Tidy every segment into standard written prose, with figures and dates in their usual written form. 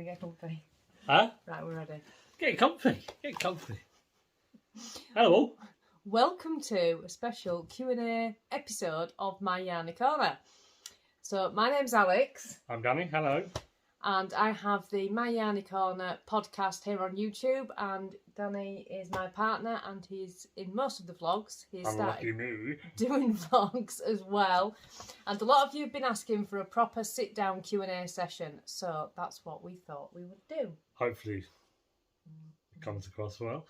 get comfy. Huh? Right, we're ready. Get comfy. Get comfy. Hello. Welcome to a special Q&A episode of My Yarny Corner. So, my name's Alex. I'm Danny. Hello. And I have the My Yarny Corner podcast here on YouTube. And Danny is my partner and he's in most of the vlogs. He's Unlucky me. doing vlogs as well. And a lot of you have been asking for a proper sit-down Q&A session. So, that's what we thought we would do. Hopefully it comes across well.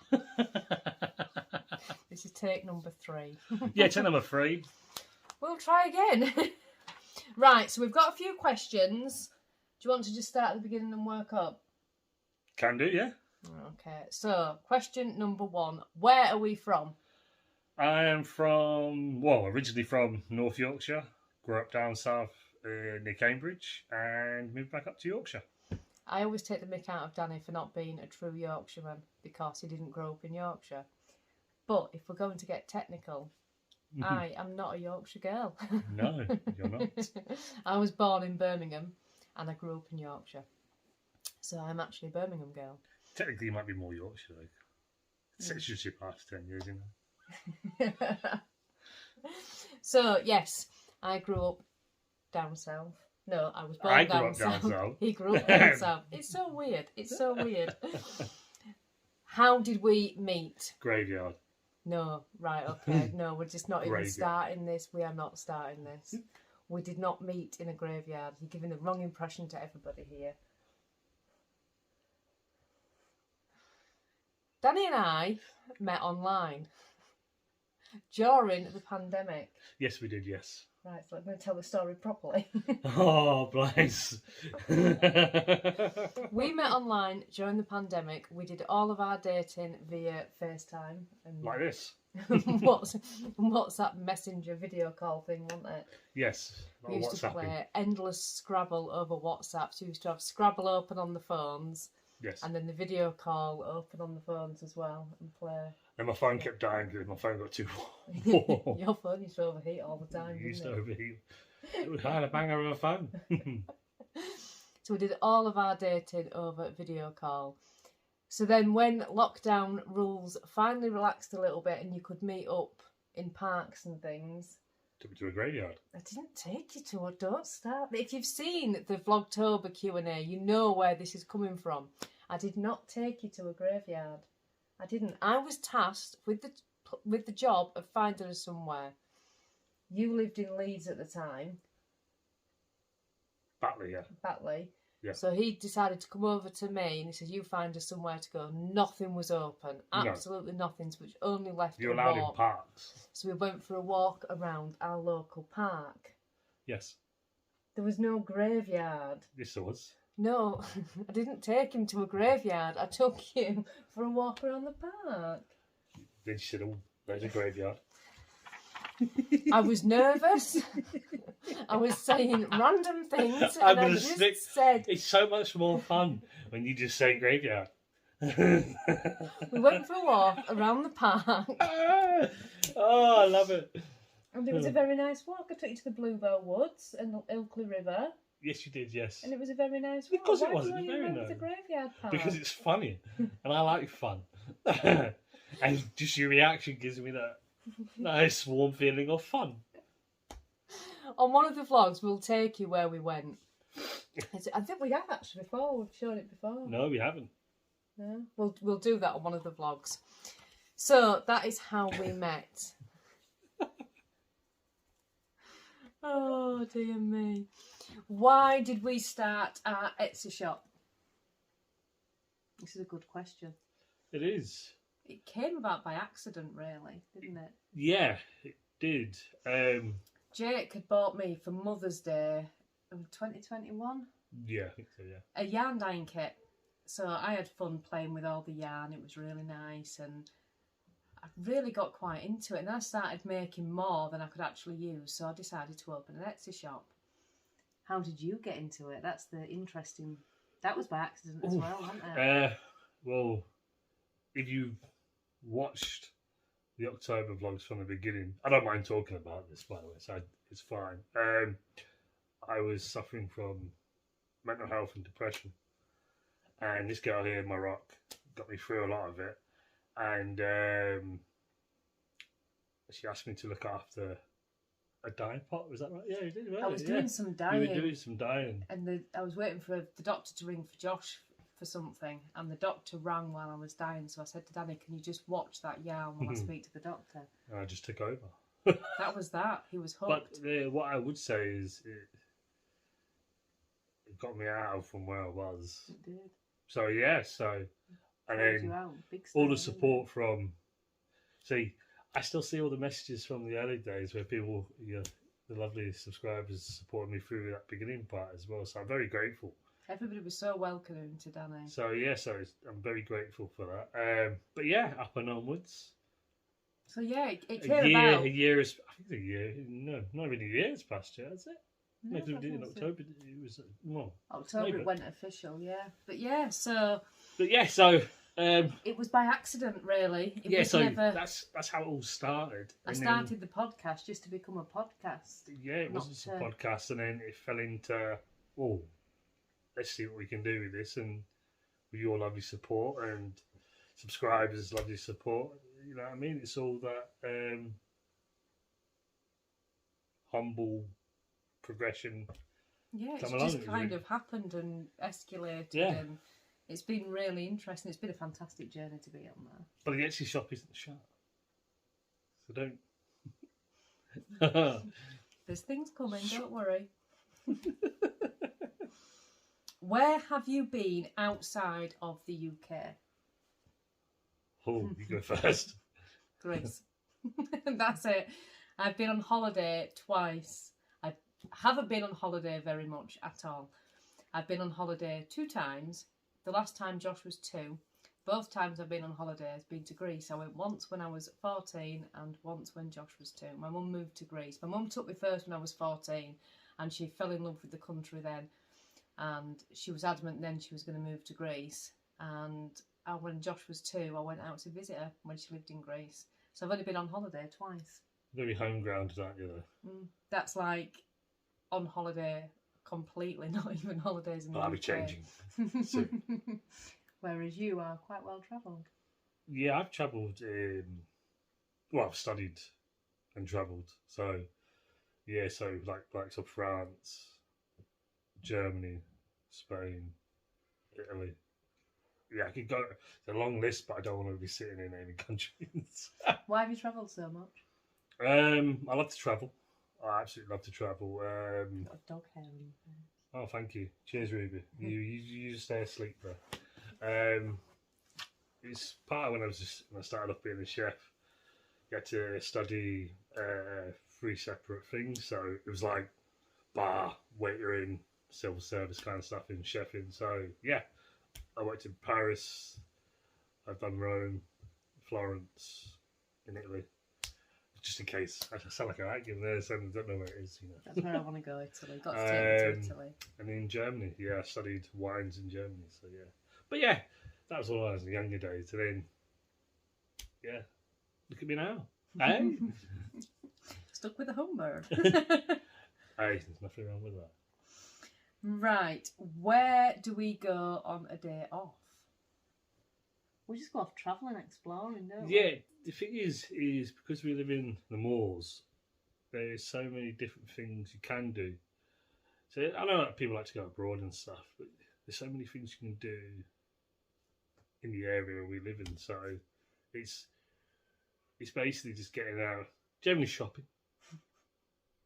This is take number 3. Yeah, take number 3. We'll try again. Right, so we've got a few questions. Do you want to just start at the beginning and work up? Can do, yeah. Okay, so question number 1. Where are we from? I am from, originally from North Yorkshire. Grew up down south near Cambridge and moved back up to Yorkshire. I always take the mick out of Danny for not being a true Yorkshireman because he didn't grow up in Yorkshire. But if we're going to get technical, I am not a Yorkshire girl. No, you're not. I was born in Birmingham and I grew up in Yorkshire. So I'm actually a Birmingham girl. Technically, you might be more Yorkshire, though. Citizenship after 10 years, you know. So, yes, I grew up down south. No, I was born down south. He grew up down south. It's so weird. It's so weird. How did we meet? Graveyard. No, right, okay. No, we're just not even starting this. We are not starting this. We did not meet in a graveyard. You're giving the wrong impression to everybody here. Danny and I met online during the pandemic. Yes, we did, yes. Right, so I'm going to tell the story properly. Oh, bless. We met online during the pandemic. We did all of our dating via FaceTime. And like this. WhatsApp Messenger video call thing, wasn't it? Yes. We used to play endless Scrabble over WhatsApp. So we used to have Scrabble open on the phones. Yes. And then the video call open on the phones as well and play. And my phone kept dying because my phone got too warm. Your phone used to overheat all the time. It used to overheat. It had a banger of a phone. So we did all of our dating over video call. So then when lockdown rules finally relaxed a little bit and you could meet up in parks and things. Took me to a graveyard. I didn't take you to it. Don't start. If you've seen the Vlogtober Q&A, you know where this is coming from. I did not take you to a graveyard. I didn't. I was tasked with the job of finding us somewhere. You lived in Leeds at the time. Batley, yeah. Batley. Yeah. So he decided to come over to me and he said, you find us somewhere to go. Nothing was open. Absolutely nothing, which only left You're a allowed walk. in parks. So we went for a walk around our local park. Yes. There was no graveyard. Yes, there was. No, I didn't take him to a graveyard. I took him for a walk around the park. Then you said, oh, there's a graveyard. I was nervous. I was saying random things. And I just said... It's so much more fun when you just say graveyard. We went for a walk around the park. Oh, I love it. And it was a very nice walk. I took you to the Bluebell Woods and the Ilkley River. Yes, you did, yes. And it was a very nice walk. Because it was. It was very nice. The graveyard park? Because it's funny. And I like fun. And just your reaction gives me that nice warm feeling of fun. On one of the vlogs, we'll take you where we went. I think we have actually before. We've shown it before. No, we haven't. No, we'll do that on one of the vlogs. So that is how we met. Oh dear me! Why did we start our Etsy shop? This is a good question. It is. It came about by accident, really, didn't it? Yeah, it did. Jake had bought me for Mother's Day of 2021. Yeah, I think so, yeah. A yarn dyeing kit. So I had fun playing with all the yarn. It was really nice and I really got quite into it. And I started making more than I could actually use. So I decided to open an Etsy shop. How did you get into it? That's the interesting... That was by accident as well, wasn't it? Well, if you watched the October vlogs from the beginning, I don't mind talking about this, by the way, so it's fine. I was suffering from mental health and depression. And this girl here, Maroc, got me through a lot of it. And she asked me to look after a dye pot. Was that right? Yeah, you did. Right? I was doing some dyeing. You were doing some dyeing. And I was waiting for the doctor to ring for Josh for something, and the doctor rang while I was dying. So I said to Danny, "Can you just watch that yarn while I speak to the doctor?" And I just took over. That was that. He was hooked. But what I would say is it got me out from where I was. It did. So yeah, and then all the support from. See, I still see all the messages from the early days where people, the lovely subscribers, supported me through that beginning part as well. So I'm very grateful. Everybody was so welcoming to Danny. So yeah, I'm very grateful for that. But yeah, up and onwards. So yeah, it came about. A year is, I think no, not even a year has passed yet, has it? No, Maybe we did in October. It was October. Maybe. It went official, yeah. But yeah, so. It was by accident, really. That's how it all started. I started the podcast just to become a podcast. Yeah, it wasn't a podcast, and then it fell into, let's see what we can do with this, and with your lovely support and subscribers' lovely support. You know what I mean? It's all that humble progression. Yeah, it's just kind of happened and escalated, and it's been really interesting. It's been a fantastic journey to be on there. But the Etsy shop isn't shut, so don't. There's things coming, don't worry. Where have you been outside of the UK? Oh, you go first. Greece. That's it. I've been on holiday twice. I haven't been on holiday very much at all. I've been on holiday 2 times. The last time Josh was 2. Both times I've been on holiday has been to Greece. I went once when I was 14 and once when Josh was 2. My mum moved to Greece. My mum took me first when I was 14 and she fell in love with the country then. And she was adamant then she was going to move to Greece. And when Josh was 2, I went out to visit her when she lived in Greece. So I've only been on holiday twice. Very home grounded, aren't you, though? That's like on holiday completely, not even holidays in the UK. I'll be changing soon. Whereas you are quite well travelled. Yeah, I've travelled I've studied and travelled. So, yeah, like France, Germany, Spain, Italy. Yeah, I could go. It's a long list, but I don't want to be sitting in any countries. Why have you travelled so much? I love to travel. I absolutely love to travel. Got a dog hair on your face. Oh, thank you. Cheers, Ruby. You just stay asleep there. It's part of when I started off being a chef. You had to study 3 separate things, so it was like bar, waitering, civil service kind of stuff in chefing. So yeah, I worked in Paris. I've done Rome, Florence, in Italy. Just in case, I sound like an actor there, so I don't know where it is. That's where I want to go. Italy. Got to take me to Italy. And in Germany, I studied wines in Germany. So yeah, but yeah, that was all I was in the younger days. And then, look at me now. Hey, stuck with the homebird. Hey, there's nothing wrong with that. Right, where do we go on a day off? We just go off travelling, exploring, don't we? Yeah, the thing is because we live in the moors, there's so many different things you can do. So I know that people like to go abroad and stuff, but there's so many things you can do in the area we live in. So it's basically just getting out, generally shopping,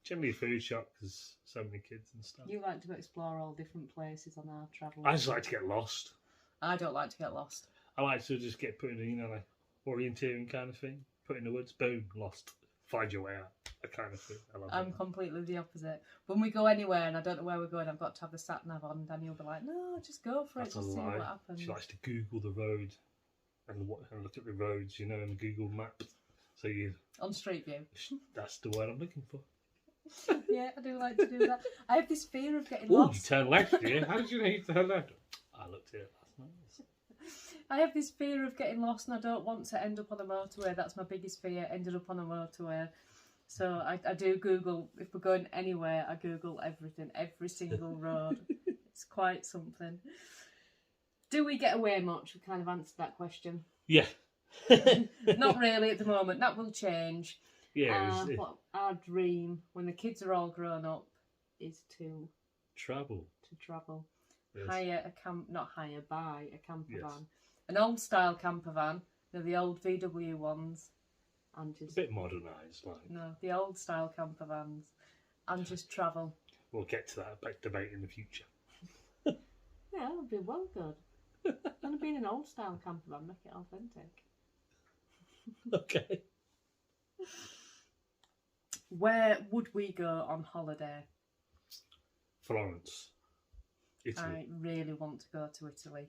generally a food shop because so many kids and stuff. You like to explore all different places on our travel. I just like to get lost. I don't like to get lost. I like to just get put in, like orienteering kind of thing. Put in the woods, boom, lost. Find your way out, that kind of thing. I'm completely the opposite. When we go anywhere and I don't know where we're going, I've got to have the sat nav on. Danny will be like, "No, just go for it. Just see what happens." She likes to Google the road and look at the roads, in Google Maps. So on Street View. That's the word I'm looking for. Yeah, I do like to do that. I have this fear of getting lost. Oh, you turn left, yeah? How did you know you turn left? I looked at it last night. I have this fear of getting lost and I don't want to end up on a motorway. That's my biggest fear, ended up on a motorway. So I do Google, if we're going anywhere, I Google everything, every single road. It's quite something. Do we get away much? We kind of answered that question. Yeah. Not really at the moment. That will change. Yeah. What our dream when the kids are all grown up is to travel. Yes. Buy a camper van. An old style camper van. The old VW ones. And just a bit modernised, like. No, the old style camper vans. And just travel. We'll get to that debate in the future. Yeah, that would be well good. Gonna be in an old style camper van, make it authentic. Okay. Where would we go on holiday? Florence, Italy. I really want to go to Italy.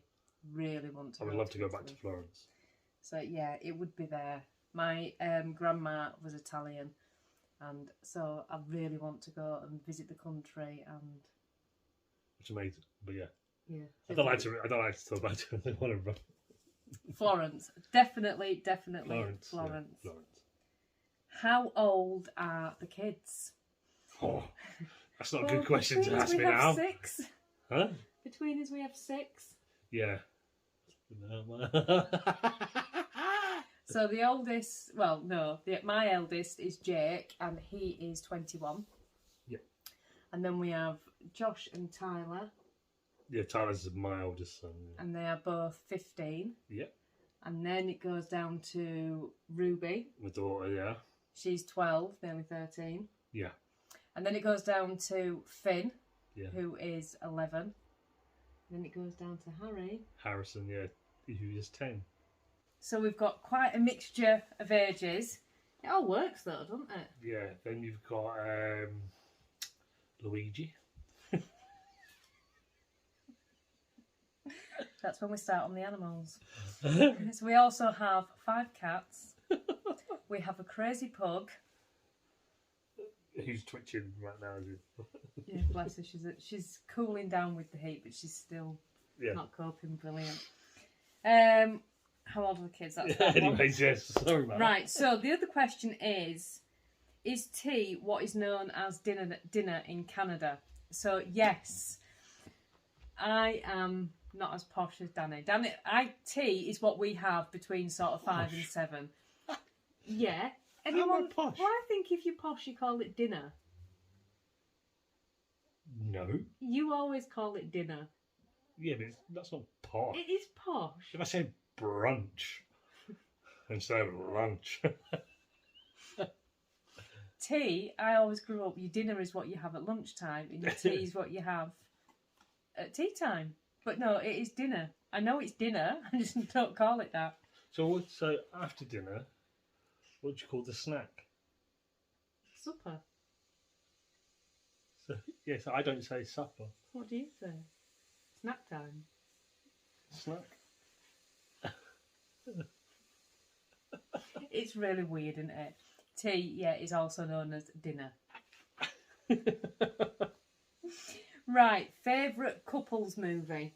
I would love to go back to Florence. So yeah, it would be there. My grandma was Italian, and so I really want to go and visit the country. And it's amazing, but yeah. Yeah. I don't like to talk about it. I want to run. Florence, definitely Florence. How old are the kids? Oh, that's not a good question to ask me now. 6. Huh? Between us, we have 6. Yeah. So the oldest, my eldest is Jake, and he is 21. Yeah. And then we have Josh and Tyler. Yeah, Tyler's my oldest son. Yeah. And they are both 15. Yeah. And then it goes down to Ruby. My daughter, yeah. She's 12, nearly 13. Yeah. And then it goes down to Finn, yeah, who is 11. And then it goes down to Harrison, yeah, who is 10. So we've got quite a mixture of ages. It all works though, doesn't it? Yeah, then you've got Luigi. That's when we start on the animals. So we also have 5 cats. We have a crazy pug. Who's twitching right now? Yeah, bless her. She's cooling down with the heat, but she's still not coping brilliant. How old are the kids? That's that anyways, yes. Sorry about that. Right. So the other question is tea what is known as dinner in Canada? So yes, I am not as posh as Danny. Tea is what we have between sort of 5 and 7. Yeah. Everyone, posh. Well, I think if you're posh, you call it dinner. No. You always call it dinner. Yeah, but that's not posh. It is posh. If I say brunch instead of lunch. Tea, I always grew up, your dinner is what you have at lunchtime, and your tea is what you have at tea time. But no, it is dinner. I know it's dinner, I just don't call it that. So after dinner, what do you call the snack? Supper. So yes, I don't say supper. What do you say? Snack time. Snack. It's really weird, isn't it? Tea, yeah, is also known as dinner. Right, favourite couples movie?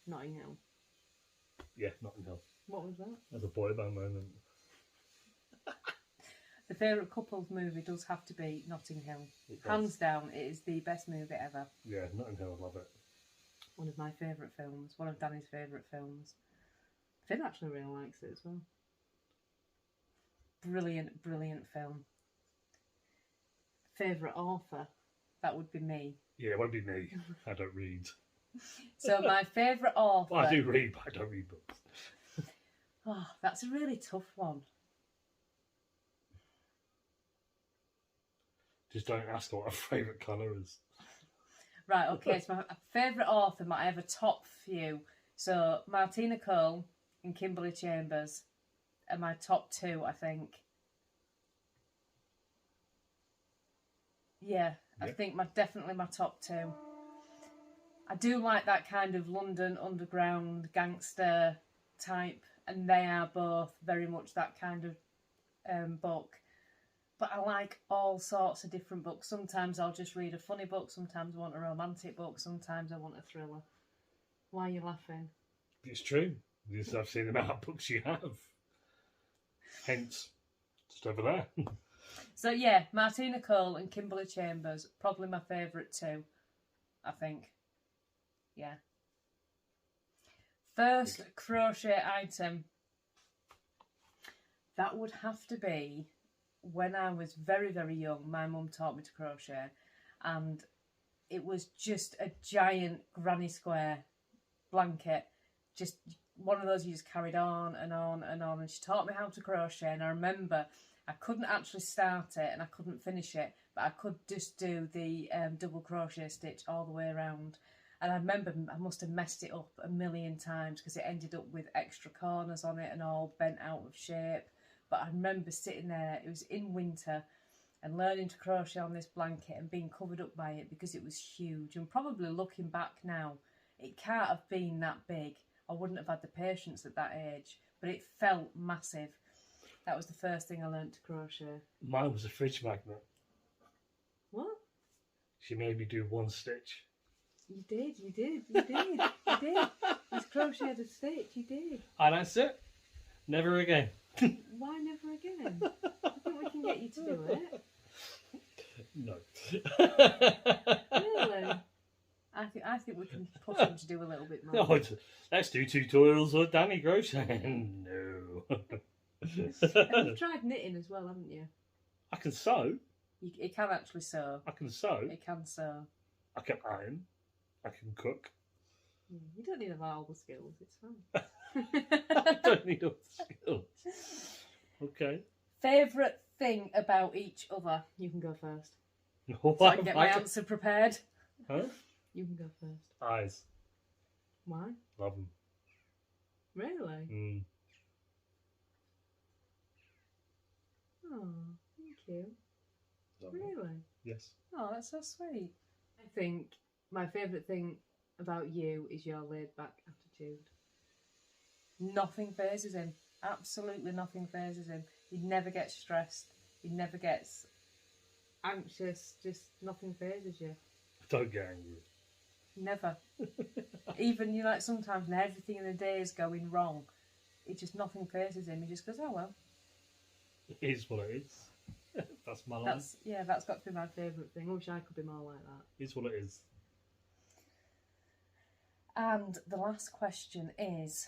Notting Hill. Yeah, Notting Hill. What was that? That's a boy band moment. The favourite couples movie does have to be Notting Hill. Hands down, it is the best movie ever. Yeah, Notting Hill, I love it. One of my favourite films. One of Danny's favourite films. Finn actually really likes it as well. Brilliant, brilliant film. Favourite author? That would be me. Yeah, it won't be me. I don't read. So my favourite author... Well, I do read, but I don't read books. Oh, that's a really tough one. Just don't ask what our favourite colour is. Right, okay, so my favourite author, I have a top few. So Martina Cole and Kimberly Chambers are my top 2, I think. Yeah, I think definitely my top 2. I do like that kind of London underground gangster type, and they are both very much that kind of book. But I like all sorts of different books. Sometimes I'll just read a funny book, sometimes I want a romantic book, sometimes I want a thriller. Why are you laughing? It's true. Because I've seen the amount of books you have. Hence, just over there. So yeah, Martina Cole and Kimberly Chambers, probably my favourite 2, I think. Yeah. First crochet item. That would have to be when I was very, very young. My mum taught me to crochet, and it was just a giant granny square blanket. Just one of those you just carried on and on and on. And she taught me how to crochet, and I remember I couldn't actually start it and I couldn't finish it, but I could just do the double crochet stitch all the way around. And I remember I must have messed it up a million times because it ended up with extra corners on it and all bent out of shape. But I remember sitting there, it was in winter, and learning to crochet on this blanket and being covered up by it because it was huge. And probably looking back now, it can't have been that big. I wouldn't have had the patience at that age, but it felt massive. That was the first thing I learned to crochet. Mine was a fridge magnet. What? She made me do one stitch. You did. It's crocheted a stitch, you did. And that's it. Never again. Why never again? I think we can get you to do it. No. Really? I think we can push him to do a little bit more. No, let's do tutorials with Danny crochet. No. And you've tried knitting as well, haven't you? I can sew. It can actually sew. I can sew. It can sew. I can iron. I can cook. You don't need to have all the skills, it's fine. I don't need all the skills. Okay. Favourite thing about each other? You can go first. So I can get my answer prepared. Huh? You can go first. Eyes. Why? Love them. Really? Oh, thank you. Really? Yes. Oh, that's so sweet. I think my favourite thing about you is your laid-back attitude. Nothing phases him. Absolutely nothing phases him. He never gets stressed. He never gets anxious. Just nothing phases you. Don't get angry. Never. Even, you know, like sometimes when everything in the day is going wrong, it just nothing phases him. He just goes, oh well. It is what it is. That's my life. That's got to be my favourite thing. I wish I could be more like that. It's what it is. And the last question is,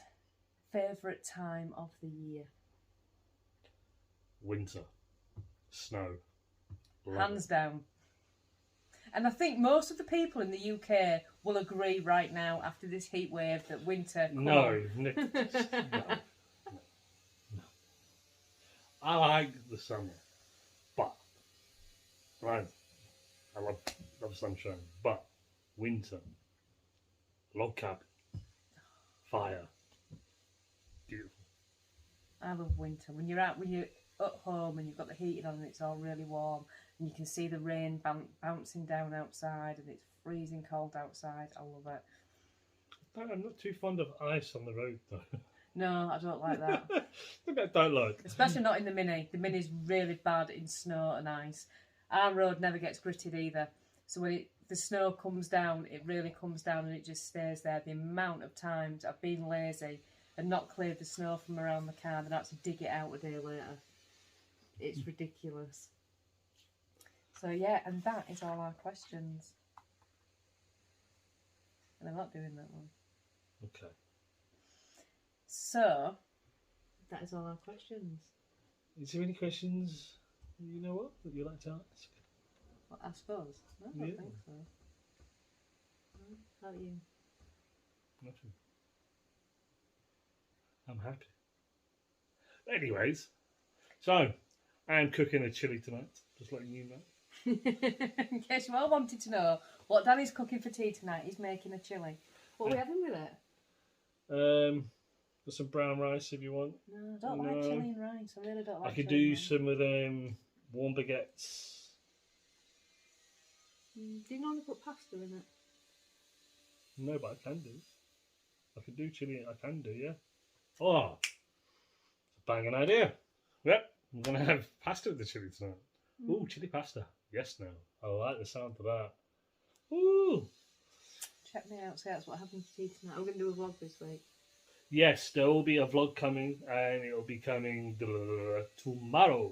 favourite time of the year? Winter. Snow. Hands down. And I think most of the people in the UK will agree right now after this heat wave that winter. No. I like the summer, but I love sunshine. But winter, log cabin, fire, beautiful. I love winter. When you're at home and you've got the heating on and it's all really warm and you can see the rain bouncing down outside and it's freezing cold outside. I love it. I'm not too fond of ice on the road though. No, I don't like that. I don't like. Especially not in the Mini. The Mini's really bad in snow and ice. Our road never gets gritted either. So when the snow comes down, it really comes down and it just stays there. The amount of times I've been lazy and not cleared the snow from around the car and had to dig it out a day later. It's ridiculous. So yeah, and that is all our questions. And I'm not doing that one. Okay. So, that is all our questions. Is there any questions, you know what, that you'd like to ask? Well, I suppose. No, I don't think so. No, how about you? Nothing. I'm happy. Anyways, so, I'm cooking a chilli tonight, just letting you know. In case you all wanted to know what Danny's cooking for tea tonight, he's making a chilli. What are we having with it? Got some brown rice if you want. No, I don't like chilli and rice. I really don't like I could chilli do and some of them warm baguettes. Do you normally put pasta in it? No, but I can do. I can do chilli. I can do, yeah. Oh, it's a banging idea. Yep, I'm going to have pasta with the chilli tonight. Ooh, chilli pasta. Yes, now. I like the sound of that. Ooh. Check me out. So that's what happened to tea tonight. We're going to do a vlog this week. Yes, there will be a vlog coming, and it will be coming tomorrow.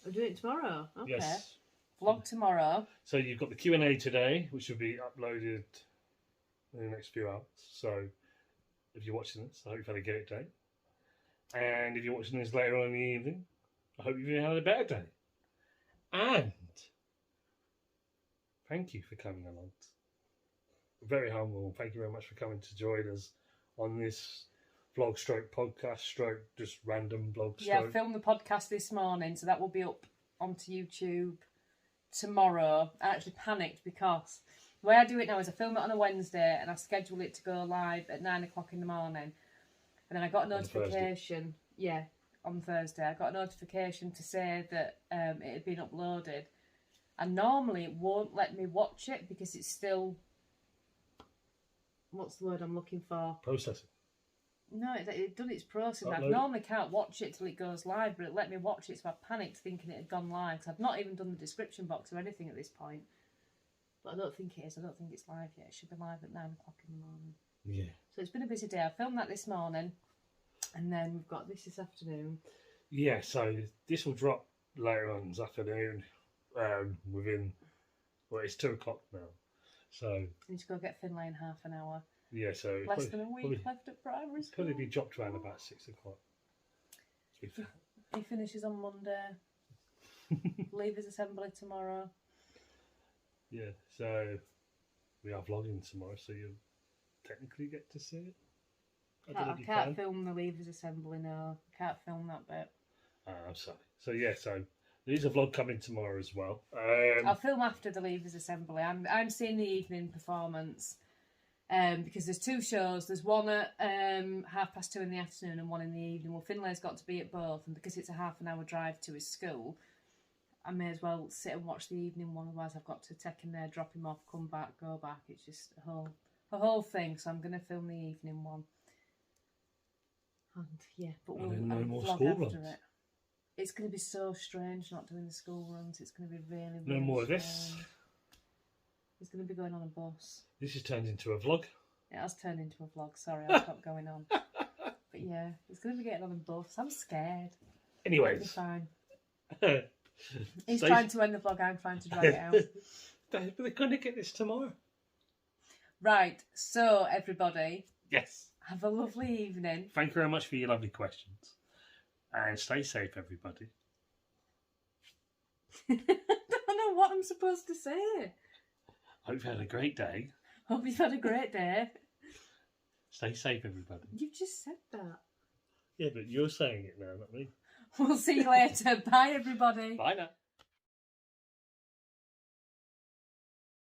I'll do it tomorrow. Okay. Yes. Vlog tomorrow. So you've got the Q&A today, which will be uploaded in the next few hours. So if you're watching this, I hope you've had a great day. And if you're watching this later on in the evening, I hope you've had a better day. And thank you for coming along. Very humble. Thank you very much for coming to join us on this vlog stroke podcast stroke just random blog stroke. Yeah, I filmed the podcast this morning, so that will be up onto YouTube tomorrow. I actually panicked because the way I do it now is I film it on a Wednesday and I schedule it to go live at 9 o'clock in the morning. And then I got a notification. Yeah, on Thursday. I got a notification to say that it had been uploaded. And normally it won't let me watch it because it's still... What's the word I'm looking for? Processing. No, it done its process. I Upload. normally can't watch it till it goes live, but it let me watch it, so I panicked thinking it had gone live. Because I've not even done the description box or anything at this point. But I don't think it is. I don't think it's live yet. It should be live at 9 o'clock in the morning. Yeah. So it's been a busy day. I filmed that this morning, and then we've got this afternoon. Yeah, so this will drop later on this afternoon. Within, well, it's 2 o'clock now. So I need to go get Finlay in half an hour. yeah, so Less than a week left at primary school. Probably be dropped around about 6 o'clock. He finishes on Monday. Leavers assembly tomorrow. Yeah, so we are vlogging tomorrow, so you'll technically get to see it. I can't film the leavers assembly, no. I can't film that bit. I'm sorry. So yeah, so there's a vlog coming tomorrow as well. I'll film after the leavers assembly. I'm seeing the evening performance because there's 2 shows. There's one at 2:30 in the afternoon and one in the evening. Well, Finlay's got to be at both, and because it's a half an hour drive to his school, I may as well sit and watch the evening one. Otherwise, I've got to take him there, drop him off, come back, go back. It's just a whole thing. So I'm going to film the evening one. And yeah, but we'll no more vlog school after runs. it. It's going to be so strange not doing the school runs. It's going to be really, No really more of strange. this. It's going to be going on a bus. This has turned into a vlog. It has turned into a vlog. Sorry, I'll stop going on. But yeah, it's going to be getting on a bus. I'm scared. It'll be Anyways. fine. He's Stay- trying to end the vlog. I'm trying to drag it out. But they're going to get this tomorrow. Right. So everybody, Yes. have a lovely evening. Thank you very much for your lovely questions. And stay safe, everybody. I don't know what I'm supposed to say. Hope you've had a great day. Hope you've had a great day. Stay safe, everybody. You've just said that. Yeah, but you're saying it now, not me. We'll see you later. Bye, everybody. Bye now.